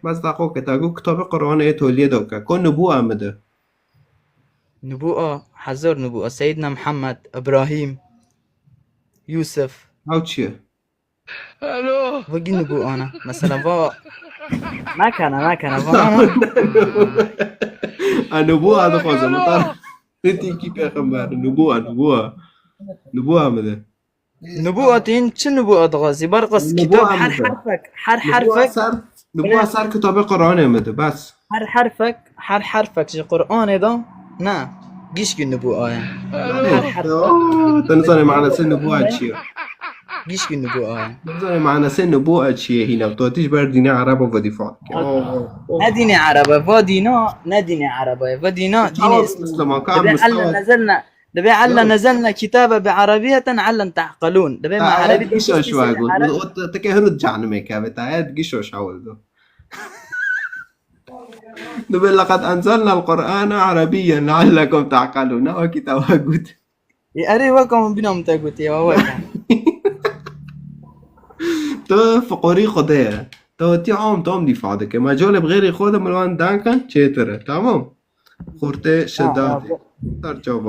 بس دقوقه تاگو کتاب قرآن تولید که کن نبوه آمده نبوءة حزر نبوءة سيدنا محمد إبراهيم يوسف او چیه؟ وقي نبوءة أنا مثلا ما كان فانا نبوه هذا خوزه مطار تيكي پیغمبر نبوه آمده نبوءة چه نبوءة غازي برقص كتاب حر حرفك نبوه سر کتاب قرآن آمده بس حر حرفك شي قرآن ده نا قيش النبوءة يعني تنظر معنى سن نبوه چیه؟ قيش النبوءة يعني تنظر معنى سن نبوه چیه هنا تواتيش بر دين عرب و دفاع نا دين عربة ودينا نا دين عربة ودينا دين اسلام دبي علا نزلنا كتابة بعربية علا تعقلون دبي مع عربي قيشو شو اقول تكهنو جعن ميكا بتاعت قيشو شاول دو دبي لقد انزلنا القرآن عربيا لعلكم تعقلون وكتاب قد أري وكم بينهم تقولي ووكم تو فقوري خديه تو تي عام دفاع دك ما جول بغير خود ملوان دانكن چه تره تمام خورته شداد در جواب